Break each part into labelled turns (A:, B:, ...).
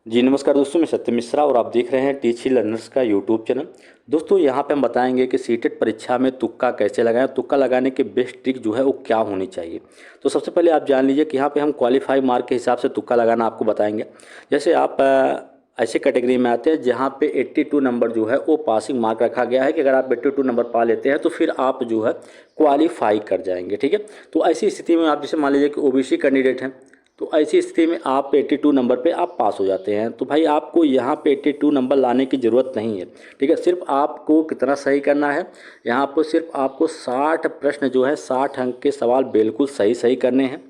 A: जी नमस्कार दोस्तों, मैं सत्य मिश्रा और आप देख रहे हैं टीची लर्नर्स का यूट्यूब चैनल। दोस्तों यहाँ पे हम बताएंगे कि सीटेट परीक्षा में तुक्का कैसे लगाएं, तुक्का लगाने के बेस्ट ट्रिक जो है वो क्या होनी चाहिए। तो सबसे पहले आप जान लीजिए कि यहाँ पे हम क्वालिफाई मार्क के हिसाब से तुक्का लगाना आपको बताएंगे। जैसे आप ऐसे कैटेगरी में आते हैं जहाँ पे 82 नंबर जो है वो पासिंग मार्क रखा गया है कि अगर आप 82 नंबर पा लेते हैं तो फिर आप जो है क्वालिफाई कर जाएंगे। ठीक है, तो ऐसी स्थिति में आप जैसे मान लीजिए कि ओबीसी कैंडिडेट हैं, तो ऐसी स्थिति में आप 82 नंबर पे आप पास हो जाते हैं। तो भाई आपको यहाँ पे 82 नंबर लाने की ज़रूरत नहीं है। ठीक है, सिर्फ आपको कितना सही करना है, यहाँ पर सिर्फ आपको 60 प्रश्न जो है 60 अंक के सवाल बिल्कुल सही सही करने हैं।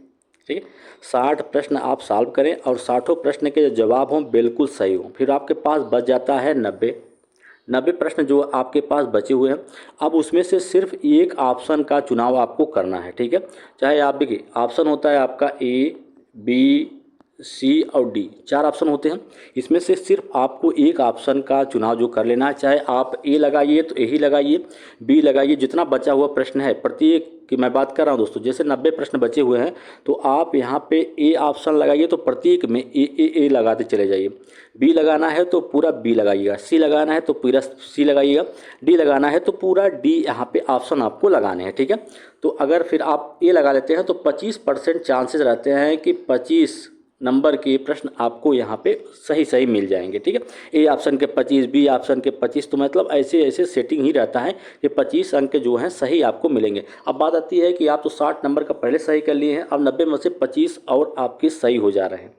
A: ठीक है, 60 प्रश्न आप सॉल्व करें और 60 प्रश्न के जो जवाब हों बिल्कुल सही हों, फिर आपके पास बच जाता है 90 प्रश्न जो आपके पास बचे हुए हैं। अब उसमें से सिर्फ एक ऑप्शन का चुनाव आपको करना है। ठीक है, चाहे आप देखिए ऑप्शन होता है आपका ए, बी, सी और डी, 4 ऑप्शन होते हैं। इसमें से सिर्फ आपको एक ऑप्शन का चुनाव जो कर लेना है, चाहे आप ए लगाइए तो ए ही लगाइए, बी लगाइए, जितना बचा हुआ प्रश्न है प्रत्येक की मैं बात कर रहा हूँ दोस्तों। जैसे 90 प्रश्न बचे हुए हैं तो आप यहाँ पे ए ऑप्शन लगाइए तो प्रत्येक में ए लगाते चले जाइए। बी लगाना है तो पूरा बी लगाइएगा, सी लगाना है तो पूरा सी लगाइएगा, डी लगाना है तो पूरा डी यहाँ पे ऑप्शन आपको लगाने हैं। ठीक है, तो अगर फिर आप ए लगा लेते हैं तो 25% चांसेस रहते हैं कि 25 नंबर के प्रश्न आपको यहाँ पे सही सही मिल जाएंगे। ठीक है, ए ऑप्शन के 25, बी ऑप्शन के 25, तो मतलब ऐसे ऐसे सेटिंग ही रहता है कि 25 अंक जो हैं सही आपको मिलेंगे। अब बात आती है कि आप तो 60 नंबर का पहले सही कर लिए हैं, अब 90 में से 25 और आपके सही हो जा रहे हैं।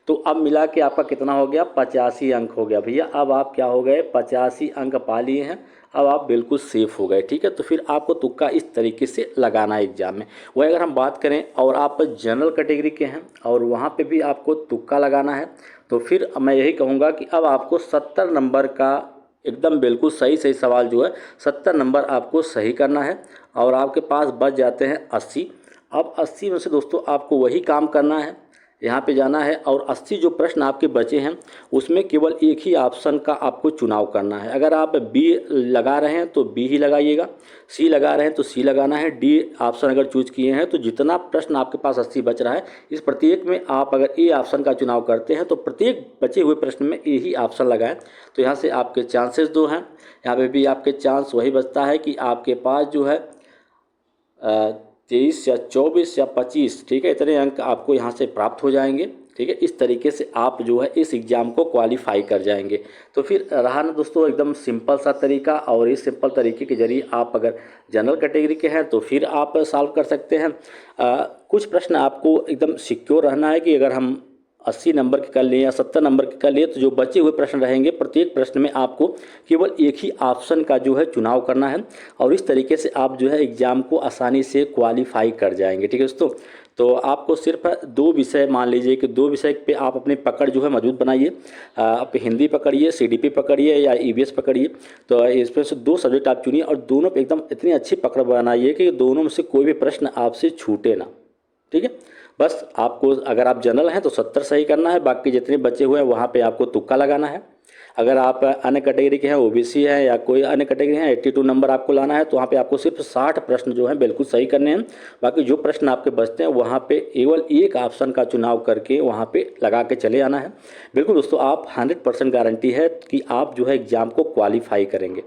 A: तो अब मिला के आपका कितना हो गया, 85 अंक हो गया भैया। अब आप क्या हो गए, 85 अंक पा लिए हैं, अब आप बिल्कुल सेफ हो गए। ठीक है, तो फिर आपको तुक्का इस तरीके से लगाना है एग्जाम में। वही अगर हम बात करें और आप जनरल कैटेगरी के हैं और वहाँ पे भी आपको तुक्का लगाना है, तो फिर मैं यही कहूँगा कि अब आपको 70 नंबर का एकदम बिल्कुल सही सही सवाल जो है 70 नंबर आपको सही करना है और आपके पास बच जाते हैं 80। अब 80 में से दोस्तों आपको वही काम करना है, यहाँ पे जाना है और 80 जो प्रश्न आपके बचे हैं उसमें केवल एक ही ऑप्शन का आपको चुनाव करना है। अगर आप बी लगा रहे हैं तो बी ही लगाइएगा, सी लगा रहे हैं तो सी लगाना है, डी ऑप्शन अगर चूज किए हैं तो जितना प्रश्न आपके पास 80 बच रहा है इस प्रत्येक में आप अगर ए ऑप्शन का चुनाव करते हैं तो प्रत्येक बचे हुए प्रश्न में ए ही ऑप्शन लगाएं। तो यहाँ से आपके चांसेस दो हैं, यहाँ पे भी आपके चांस वही बचता है कि आपके पास जो है 23 या 24 या 25, ठीक है, इतने अंक आपको यहाँ से प्राप्त हो जाएंगे। ठीक है, इस तरीके से आप जो है इस एग्ज़ाम को क्वालिफाई कर जाएंगे। तो फिर रहा ना दोस्तों एकदम सिंपल सा तरीका, और इस सिंपल तरीके के जरिए आप अगर जनरल कैटेगरी के हैं तो फिर आप सॉल्व कर सकते हैं। कुछ प्रश्न आपको एकदम सिक्योर रहना है कि अगर हम 80 नंबर के कर लिए या 70 नंबर के कर लिए तो जो बचे हुए प्रश्न रहेंगे प्रत्येक प्रश्न में आपको केवल एक ही ऑप्शन का जो है चुनाव करना है और इस तरीके से आप जो है एग्ज़ाम को आसानी से क्वालिफाई कर जाएंगे। ठीक है दोस्तों, तो आपको सिर्फ 2 विषय, मान लीजिए कि 2 विषय पे आप अपनी पकड़ जो है मजबूत बनाइए। आप हिंदी पकड़िए, सीडीपी पकड़िए या ईवीएस पकड़िए। तो इसमें से 2 सब्जेक्ट आप चुनिए और दोनों पे एकदम इतनी अच्छी पकड़ बनाइए कि दोनों में से कोई भी प्रश्न आपसे छूटे ना। ठीक है, बस आपको अगर आप जनरल हैं तो 70 सही करना है, बाकी जितने बचे हुए हैं वहाँ पे आपको तुक्का लगाना है। अगर आप अन्य कैटेगरी के हैं, ओबीसी हैं या कोई अन्य कैटेगरी है, 82 नंबर आपको लाना है तो वहाँ पे आपको सिर्फ 60 प्रश्न जो हैं बिल्कुल सही करने हैं। बाकी जो प्रश्न आपके बचते हैं वहाँ पे केवल एक ऑप्शन का चुनाव करके वहाँ पे लगा के चले आना है। बिल्कुल दोस्तों, आप 100% गारंटी है कि आप जो है एग्ज़ाम को क्वालिफाई करेंगे।